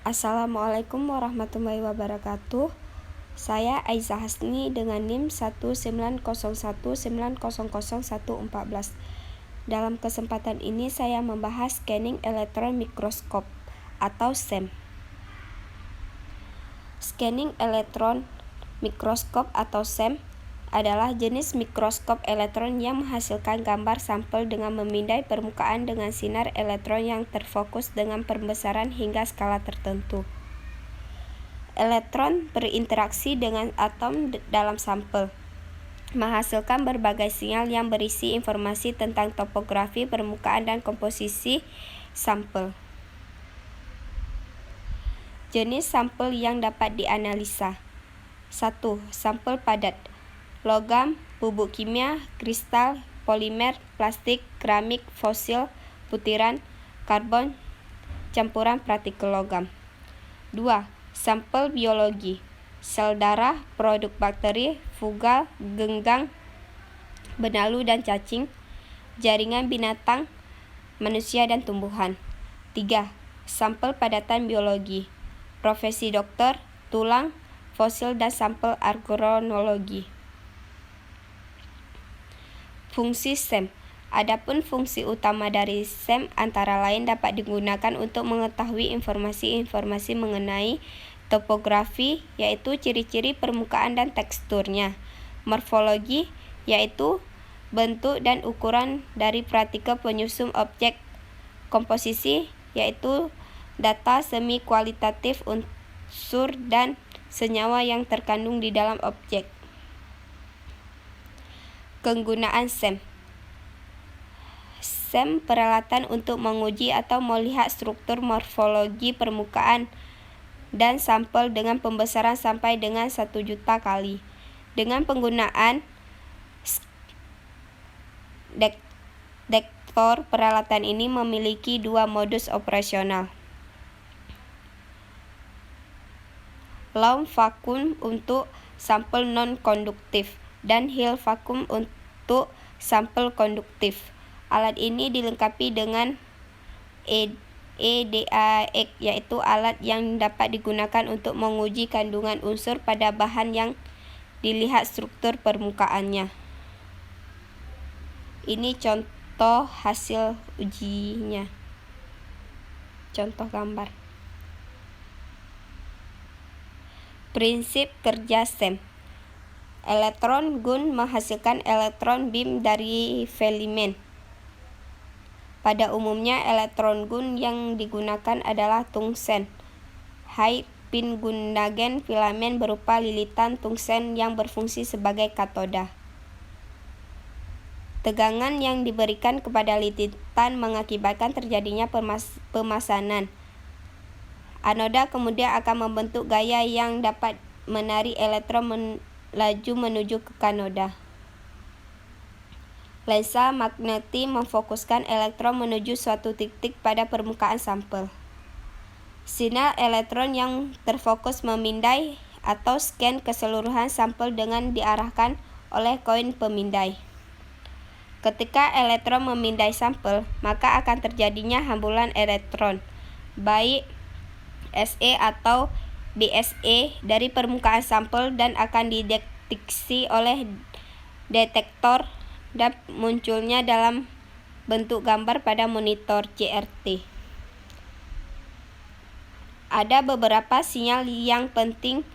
Assalamualaikum warahmatullahi wabarakatuh. Saya Aiza Hasni dengan NIM 19019000114. Dalam kesempatan ini saya membahas scanning elektron mikroskop atau SEM. Scanning elektron mikroskop atau SEM adalah jenis mikroskop elektron yang menghasilkan gambar sampel dengan memindai permukaan dengan sinar elektron yang terfokus dengan pembesaran hingga skala tertentu. Elektron berinteraksi dengan atom dalam sampel, menghasilkan berbagai sinyal yang berisi informasi tentang topografi permukaan dan komposisi sampel. Jenis sampel yang dapat dianalisa. 1. Sampel padat. Logam, bubuk kimia, kristal, polimer, plastik, keramik, fosil, butiran, karbon, campuran partikel logam. 2. Sampel biologi. Sel darah, produk bakteri, fungal, genggang, benalu dan cacing, jaringan binatang, manusia dan tumbuhan. 3. Sampel padatan biologi. Profesi dokter, tulang, fosil dan sampel agronologi. Fungsi SEM. Adapun fungsi utama dari SEM antara lain dapat digunakan untuk mengetahui informasi-informasi mengenai topografi, yaitu ciri-ciri permukaan dan teksturnya. Morfologi, yaitu bentuk dan ukuran dari partikel penyusun objek. Komposisi, yaitu data semi kualitatif unsur dan senyawa yang terkandung di dalam objek. Kegunaan SEM. SEM peralatan untuk menguji atau melihat struktur morfologi permukaan dan sampel dengan pembesaran sampai dengan 1 juta kali. Dengan penggunaan detektor, peralatan ini memiliki 2 modus operasional. Low vacuum untuk sampel non-konduktif dan high vacuum untuk sampel konduktif. Alat ini dilengkapi dengan EDAX, yaitu alat yang dapat digunakan untuk menguji kandungan unsur pada bahan yang dilihat struktur permukaannya. Ini contoh hasil ujinya. Contoh gambar. Prinsip kerja SEM. Elektron gun menghasilkan elektron beam dari filamen. Pada umumnya elektron gun yang digunakan adalah tungsten. High pinggundagen filamen berupa lilitan tungsten yang berfungsi sebagai katoda. Tegangan yang diberikan kepada lilitan mengakibatkan terjadinya pemasanan. Anoda kemudian akan membentuk gaya yang dapat menarik elektron laju menuju ke kanoda. Lensa magnetik memfokuskan elektron menuju suatu titik pada permukaan sampel. Sinar elektron yang terfokus memindai atau scan keseluruhan sampel dengan diarahkan oleh koin pemindai. Ketika elektron memindai sampel, maka akan terjadinya hamburan elektron, baik SE atau BSE dari permukaan sampel dan akan dideteksi oleh detektor dan munculnya dalam bentuk gambar pada monitor CRT. Ada beberapa sinyal yang penting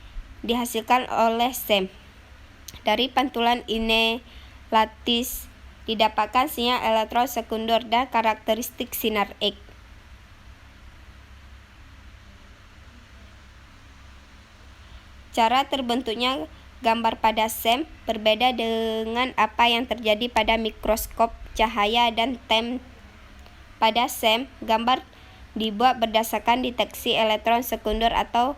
dihasilkan oleh SEM. Dari pantulan lattice didapatkan sinyal elektron sekunder dan karakteristik sinar X. Cara terbentuknya gambar pada SEM berbeda dengan apa yang terjadi pada mikroskop cahaya dan TEM. Pada SEM, gambar dibuat berdasarkan deteksi elektron sekunder atau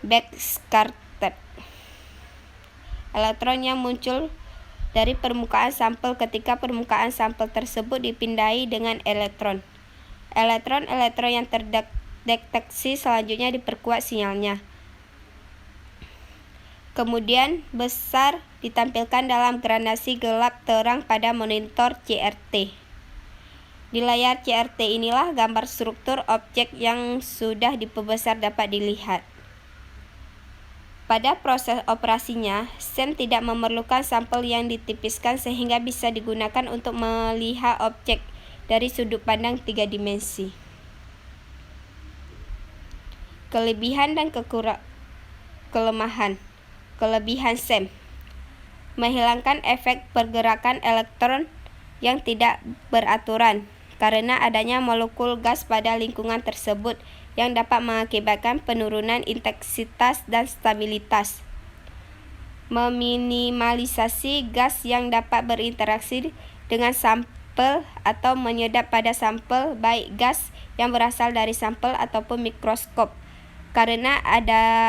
backscatter. Elektron yang muncul dari permukaan sampel ketika permukaan sampel tersebut dipindai dengan elektron. Elektron-elektron yang terdeteksi selanjutnya diperkuat sinyalnya. Kemudian besar ditampilkan dalam gradasi gelap terang pada monitor CRT. Di layar CRT inilah gambar struktur objek yang sudah diperbesar dapat dilihat. Pada proses operasinya, SEM tidak memerlukan sampel yang ditipiskan sehingga bisa digunakan untuk melihat objek dari sudut pandang 3 dimensi. Kelebihan dan kelemahan. Kelebihan SEM: menghilangkan efek pergerakan elektron yang tidak beraturan karena adanya molekul gas pada lingkungan tersebut yang dapat mengakibatkan penurunan intensitas dan stabilitas. Meminimalisasi gas yang dapat berinteraksi dengan sampel atau menyedap pada sampel, baik gas yang berasal dari sampel ataupun mikroskop. Karena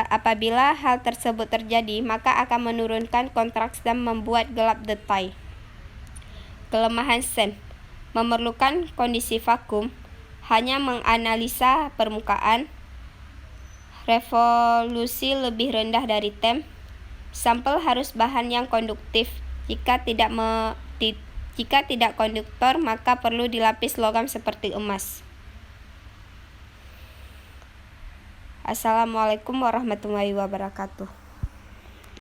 apabila hal tersebut terjadi, maka akan menurunkan kontraks dan membuat gelap detail. Kelemahan SEM: memerlukan kondisi vakum, hanya menganalisa permukaan, resolusi lebih rendah dari TEM, sampel harus bahan yang konduktif. Jika tidak konduktor, maka perlu dilapis logam seperti emas. Assalamualaikum warahmatullahi wabarakatuh.